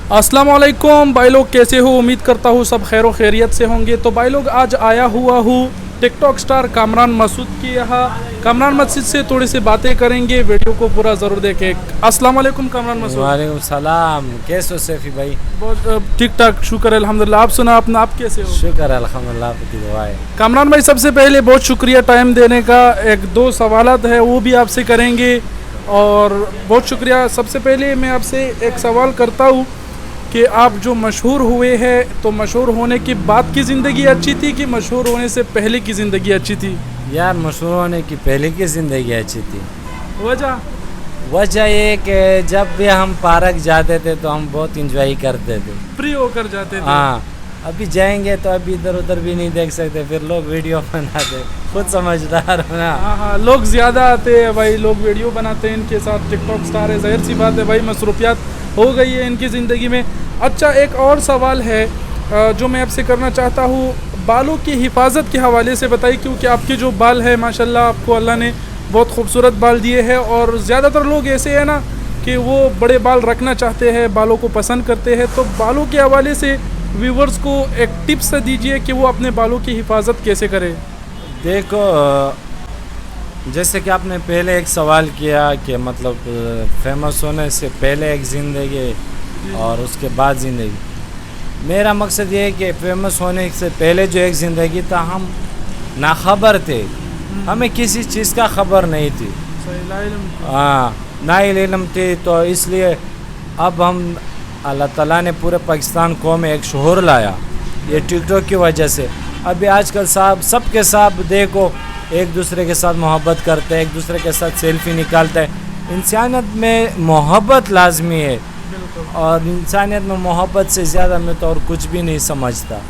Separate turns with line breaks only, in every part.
अस्सलाम वालेकुम भाई लोग, कैसे हो? उम्मीद करता हूँ सब खैर खैरियत से होंगे। तो भाई लोग, आज आया हुआ हूँ टिकटॉक स्टार कामरान मसूद की यहाँ कामरान मस्जिद से थोड़ी सी बातें करेंगे। वीडियो को पूरा ज़रूर देखें। अस्सलाम वालेकुम कामरान मसूद।
वालेकुम सलाम। कैसे हो सैफी भाई?
बहुत ठीक ठाक, शुक्र है अल्हम्दुलिल्लाह। आप सुना अपना, आप कैसे हो?
शुक्र है अल्हम्दुलिल्लाह, आपकी दुआ है।
कामरान भाई, सबसे पहले बहुत शुक्रिया टाइम देने का। एक दो सवालात है वो भी आपसे करेंगे और बहुत शुक्रिया। सबसे पहले मैं आपसे एक सवाल करता हूँ कि आप जो मशहूर हुए हैं, तो मशहूर होने के बाद की ज़िंदगी अच्छी थी कि मशहूर होने से पहले की ज़िंदगी अच्छी थी?
यार, मशहूर होने की पहले की ज़िंदगी अच्छी थी।
वजह
ये कि जब भी हम पार्क जाते थे तो हम बहुत इंजॉय करते थे,
फ्री होकर जाते थे।
हाँ। अभी जाएंगे तो अभी इधर उधर भी नहीं देख सकते, फिर लोग वीडियो बनाते, खुद समझदार हो ना।
हाँ, लोग ज़्यादा आते हैं भाई, लोग वीडियो बनाते हैं इनके साथ। टिकटॉक स्टार है, जाहिर सी बात है भाई, मसरूफियात हो गई है इनकी ज़िंदगी में। अच्छा, एक और सवाल है जो मैं आपसे करना चाहता हूँ, बालों की हिफाजत के हवाले से बताइए, क्योंकि आपके जो बाल है माशाल्लाह, आपको अल्लाह ने बहुत खूबसूरत बाल दिए हैं और ज़्यादातर लोग ऐसे हैं ना कि वो बड़े बाल रखना चाहते हैं, बालों को पसंद करते हैं। तो बालों के हवाले से व्यूवर्स को एक टिप्स दीजिए कि वो अपने बालों की हिफाजत कैसे करें।
देखो, जैसे कि आपने पहले एक सवाल किया कि मतलब फेमस होने से पहले एक ज़िंदगी और उसके बाद ज़िंदगी। मेरा मकसद ये है कि फेमस होने से पहले जो एक ज़िंदगी था, हम नाखबर थे, हमें किसी चीज़ का खबर नहीं थी। हाँ, ना इल्म थी। तो इसलिए अब हम अल्लाह ताला ने पूरे पाकिस्तान को में एक शोहर लाया, ये टिकटॉक की वजह से। अभी आजकल सबके साथ देखो, एक दूसरे के साथ मोहब्बत करते हैं, एक दूसरे के साथ सेल्फी निकालते हैं। इंसानियत में मोहब्बत लाजमी है और इंसानियत में मोहब्बत से ज़्यादा मैं तो और कुछ भी नहीं समझता।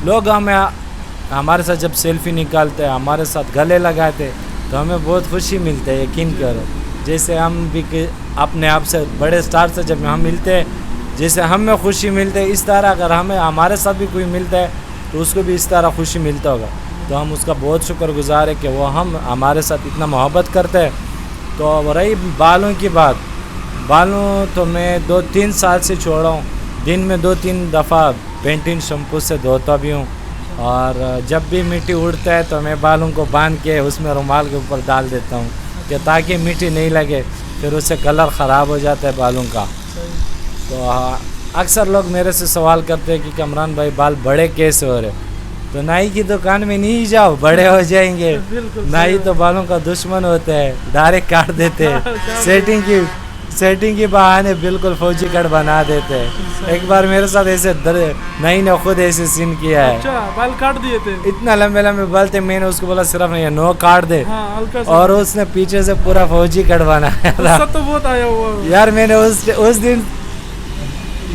लोग हमारे साथ जब सेल्फी निकालते हैं, हमारे साथ गले लगाते हैं, तो हमें बहुत खुशी मिलती है, यकीन करो। जैसे हम भी अपने आप से बड़े स्टार से जब हम मिलते हैं, जैसे हमें खुशी मिलती है, इस तरह अगर हमारे साथ भी कोई मिलता है तो उसको भी इस तरह खुशी मिलता होगा। तो हम उसका बहुत शुक्रगुजार है कि वो हमारे साथ इतना मोहब्बत करते हैं। तो रही बालों की बात, बालों तो मैं 2-3 साल से छोड़ा हूँ। दिन में 2-3 दफ़ा पेंटिंग शैम्पू से धोता भी हूँ और जब भी मिट्टी उड़ता है तो मैं बालों को बांध के उसमें रुमाल के ऊपर डाल देता हूँ कि ताकि मिट्टी नहीं लगे, फिर उससे कलर ख़राब हो जाता है बालों का। तो अक्सर लोग मेरे से सवाल करते हैं कि कामरान भाई, बाल बड़े कैसे हो रहे? तो नाई की दुकान में नहीं जाओ, बड़े हो जाएंगे। नाई तो बालों का दुश्मन होता है, डायरेक्ट काट देते हैं। सेटिंग के बहाने बिल्कुल फौजी कट बना देते हैं। एक बार मेरे साथ ऐसे नाई ने खुद ऐसे सीन किया है।
अच्छा, बाल काट दिए थे?
इतना लंबे लंबे बाल थे, मैंने उसको बोला सिर्फ नहीं नो काट दे।
हाँ,
और उसने पीछे से पूरा फौजी कट बनाया था।
तो बहुत आया हुआ
यार, मैंने उस दिन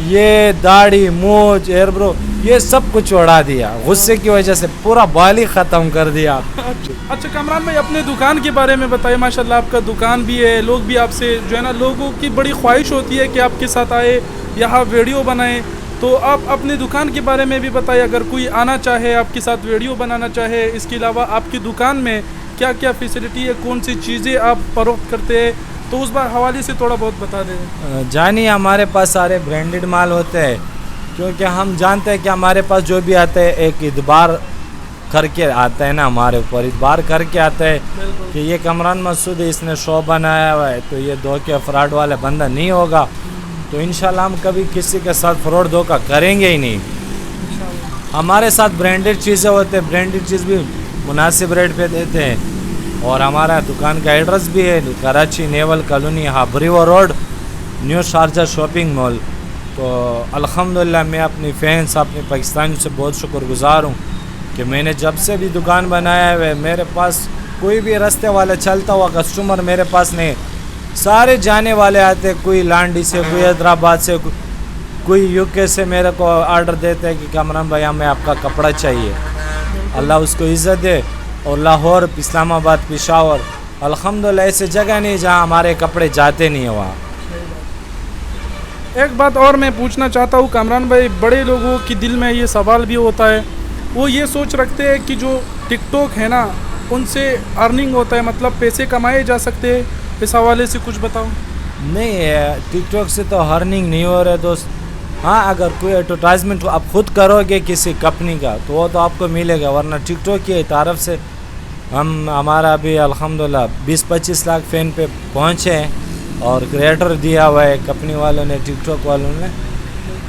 ये दाढ़ी, मूंछ, एयरब्रो, ये सब कुछ उड़ा दिया। गुस्से की वजह से पूरा बाल ही ख़त्म कर दिया।
अच्छा कामरान भाई, अपने दुकान के बारे में बताइए। माशाल्लाह आपका दुकान भी है, लोग भी आपसे जो है ना, लोगों की बड़ी ख्वाहिश होती है कि आपके साथ आए, यहाँ वीडियो बनाएं। तो आप अपने दुकान के बारे में भी बताइए, अगर कोई आना चाहे, आपके साथ वीडियो बनाना चाहे। इसके अलावा आपकी दुकान में क्या क्या फैसिलिटी है, कौन सी चीज़ें आप फरोख्त करते हैं, तो उस बार हवाले से थोड़ा बहुत बता दें।
जानिए, हमारे पास सारे ब्रांडेड माल होते हैं, क्योंकि हम जानते हैं कि हमारे पास जो भी आता है एक इतबार करके आता है ना, हमारे ऊपर इतबार करके आता है कि ये कामरान मसूद है, इसने शो बनाया हुआ है, तो ये धोखे फ्रॉड वाले बंदा नहीं होगा। तो इंशाल्लाह हम कभी किसी के साथ फ्रॉड धोखा करेंगे ही नहीं। हमारे साथ ब्रांडेड चीज़ें होते हैं, ब्रांडेड चीज़ भी मुनासिब रेट पे देते हैं। और हमारा दुकान का एड्रेस भी है कराची नेवल कॉलोनी, हाबरीवा road, new Sharjah shopping mall. तो अल्हम्दुलिल्लाह मैं अपनी फैंस, अपने पाकिस्तानी से बहुत शुक्रगुजार हूँ कि मैंने जब से भी दुकान बनाया है, मेरे पास कोई भी रास्ते वाला चलता हुआ कस्टमर मेरे पास नहीं, सारे जाने वाले आते, कोई लांडी से, कोई हैदराबाद से, कोई यूके से मेरे को ऑर्डर देते हैं कि कामरान भाई हमें आपका कपड़ा चाहिए। अल्लाह उसको इज़्ज़त दे। और लाहौर, इस्लामाबाद, पेशावर, अल्हम्दुलिल्लाह ऐसी जगह नहीं जहाँ हमारे कपड़े जाते नहीं हैं वहाँ।
एक बात और मैं पूछना चाहता हूँ कामरान भाई, बड़े लोगों के दिल में ये सवाल भी होता है, वो ये सोच रखते हैं कि जो टिकटॉक है ना, उनसे अर्निंग होता है, मतलब पैसे कमाए जा सकते हैं। इस हवाले से कुछ बताओ।
नहीं, टिकटॉक से तो अर्निंग नहीं हो रहा है दोस्त। हाँ, अगर कोई एडवर्टाइजमेंट आप खुद करोगे किसी कंपनी का तो वो तो आपको मिलेगा, वरना टिकटॉक की तरफ से हमारा भी अल्हम्दुलिल्लाह 20-25 लाख फैन पे पहुँचे हैं और क्रिएटर दिया हुआ है कंपनी वालों ने, टिकटॉक वालों ने।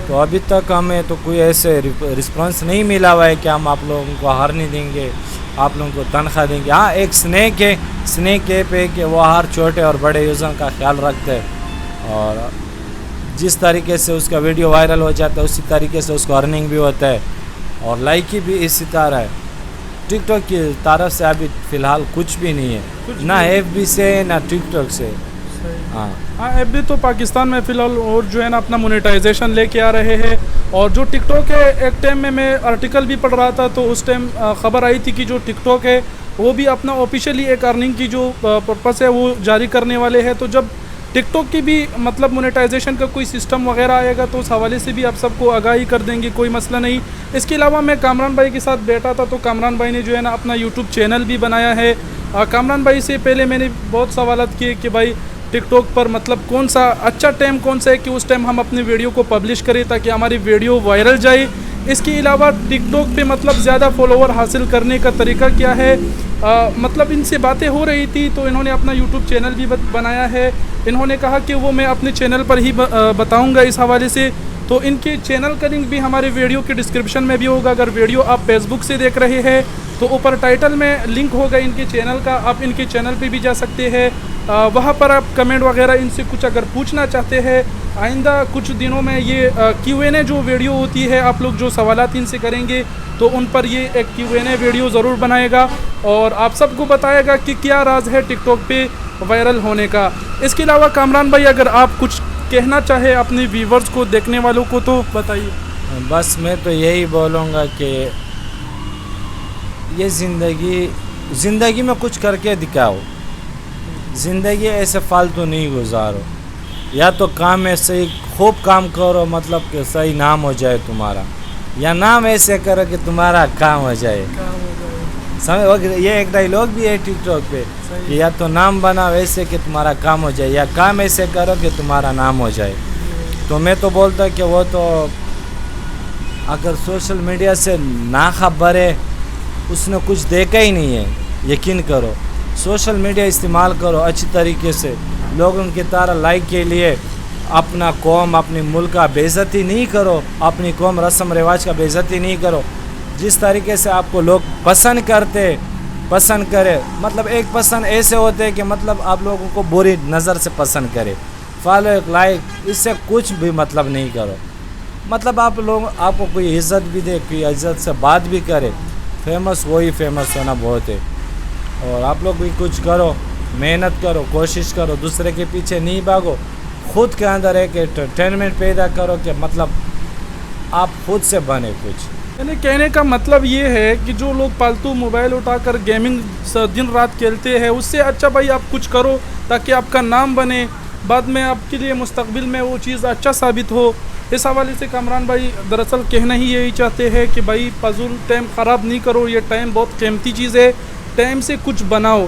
तो अभी तक हमें तो कोई ऐसे रिस्पांस नहीं मिला हुआ है कि हम आप लोगों को हार नहीं देंगे, आप लोगों को तनख्वाह देंगे। हाँ, एक स्नैक है, स्नैक ऐप है कि वो हर छोटे और बड़े यूज़र का ख्याल रखते हैं और जिस तरीके से उसका वीडियो वायरल हो जाता है उसी तरीके से उसको अर्निंग भी होता है और लाइक भी इसी तरह है। टिकटॉक की तरफ से अभी फ़िलहाल कुछ भी नहीं है, ना एफबी से ना टिकटॉक से।
हाँ, एफबी तो पाकिस्तान में फ़िलहाल और जो है ना अपना मोनेटाइजेशन लेके आ रहे हैं। और जो टिकटॉक है, एक टाइम में मैं आर्टिकल भी पढ़ रहा था तो उस टाइम ख़बर आई थी कि जो टिकटॉक है वो भी अपना ऑफिशियली एक अर्निंग की जो पर्पस है वो जारी करने वाले हैं। तो जब टिकटॉक की भी मतलब मोनेटाइजेशन का कोई सिस्टम वगैरह आएगा तो उस हवाले से भी आप सबको आगाही कर देंगे, कोई मसला नहीं। इसके अलावा मैं कामरान भाई के साथ बैठा था तो कामरान भाई ने जो है ना अपना यूट्यूब चैनल भी बनाया है। कामरान भाई से पहले मैंने बहुत सवालात किए कि भाई टिकटॉक पर मतलब कौन सा अच्छा टाइम कौन सा है कि उस टाइम हम अपनी वीडियो को पब्लिश करें ताकि हमारी वीडियो वायरल जाए। इसके अलावा टिकटॉक पे मतलब ज़्यादा फॉलोवर हासिल करने का तरीका क्या है, मतलब इनसे बातें हो रही थी तो इन्होंने अपना यूट्यूब चैनल भी बनाया है। इन्होंने कहा कि वो मैं अपने चैनल पर ही बताऊंगा इस हवाले से। तो इनके चैनल का लिंक भी हमारे वीडियो के डिस्क्रिप्शन में भी होगा। अगर वीडियो आप फेसबुक से देख रहे हैं तो ऊपर टाइटल में लिंक होगा इनके चैनल का, आप इनके चैनल पे भी जा सकते हैं। वहाँ पर आप कमेंट वगैरह इनसे कुछ अगर पूछना चाहते हैं। आइंदा कुछ दिनों में ये Q&A जो वीडियो होती है, आप लोग जो सवालात इनसे करेंगे तो उन पर ये एक Q&A वीडियो ज़रूर बनाएगा और आप सबको बताएगा कि क्या राज है टिकटॉक पे वायरल होने का। इसके अलावा कामरान भाई अगर आप कुछ कहना चाहे अपने व्यूवर्स को, देखने वालों को, तो बताइए।
बस मैं तो यही बोलूँगा कि ये ज़िंदगी में कुछ करके दिखाओ, ज़िंदगी ऐसे फालतू नहीं गुजारो। या तो काम में सही खूब काम करो, मतलब कि सही नाम हो जाए तुम्हारा, या नाम ऐसे करो कि तुम्हारा काम हो जाए। समझ, ये एक डायलॉग भी है टिकटॉक पे कि या तो नाम बनाओ ऐसे कि तुम्हारा काम हो जाए, या काम ऐसे करो कि तुम्हारा नाम हो जाए। तो मैं तो बोलता कि वो तो अगर सोशल मीडिया से ना खबर है, उसने कुछ देखा ही नहीं है। यकीन करो, सोशल मीडिया इस्तेमाल करो अच्छी तरीके से, लोगों की तरह लाइक के लिए अपना कौम, अपनी मुल्क का बेइज्जती नहीं करो, अपनी कौम रस्म रिवाज का बेइज्जती नहीं करो। जिस तरीके से आपको लोग पसंद करे, मतलब एक पसंद ऐसे होते हैं कि मतलब आप लोगों को बुरी नज़र से पसंद करे, फॉलो लाइक, इससे कुछ भी मतलब नहीं करो। मतलब आप लोग आपको कोई इज़्ज़त भी दे, कोई इज़्ज़त से बात भी करे, फेमस वही फेमस होना बहुत है। और आप लोग भी कुछ करो, मेहनत करो, कोशिश करो, दूसरे के पीछे नहीं भागो, खुद के अंदर एक एंटरटेनमेंट पैदा करो कि मतलब आप खुद से बने कुछ।
यानी कहने का मतलब ये है कि जो लोग फालतू मोबाइल उठाकर गेमिंग दिन रात खेलते हैं, उससे अच्छा भाई आप कुछ करो ताकि आपका नाम बने, बाद में आपके लिए मुस्तकबिल में वो चीज़ अच्छा साबित हो। इस हवाले से कामरान भाई दरअसल कहना ही यही चाहते हैं कि भाई फजूल टाइम ख़राब नहीं करो, ये टाइम बहुत कीमती चीज़ है, टाइम से कुछ बनाओ।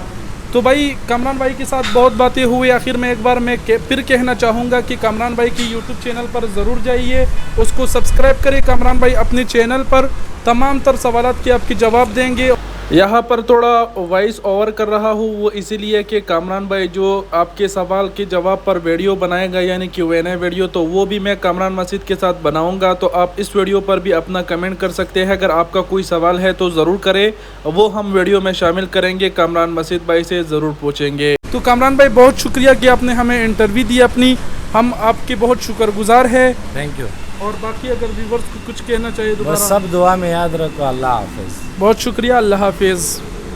तो भाई कामरान भाई के साथ बहुत बातें हुई, आखिर में एक बार मैं फिर कहना चाहूँगा कि कामरान भाई की यूट्यूब चैनल पर ज़रूर जाइए, उसको सब्सक्राइब करें। कामरान भाई अपने चैनल पर तमाम तर सवालात के आपके जवाब देंगे। यहाँ पर थोड़ा वॉइस ओवर कर रहा हूँ, वो इसीलिए कि कामरान भाई जो आपके सवाल के जवाब पर वीडियो बनाएगा यानी Q&A वीडियो, तो वो भी मैं कामरान मस्जिद के साथ बनाऊंगा। तो आप इस वीडियो पर भी अपना कमेंट कर सकते हैं, अगर आपका कोई सवाल है तो ज़रूर करें, वो हम वीडियो में शामिल करेंगे, कामरान मस्जिद भाई से ज़रूर पूछेंगे। तो कामरान भाई बहुत शुक्रिया कि आपने हमें इंटरव्यू दी अपनी, हम आपके बहुत शुक्रगुजार हैं।
Thank you.
और बाकी अगर व्यूवर्स को कुछ कहना चाहिए तो
बस सब दुआ में याद रखो। अल्लाह हाफिज़।
बहुत शुक्रिया, अल्लाह हाफिज़।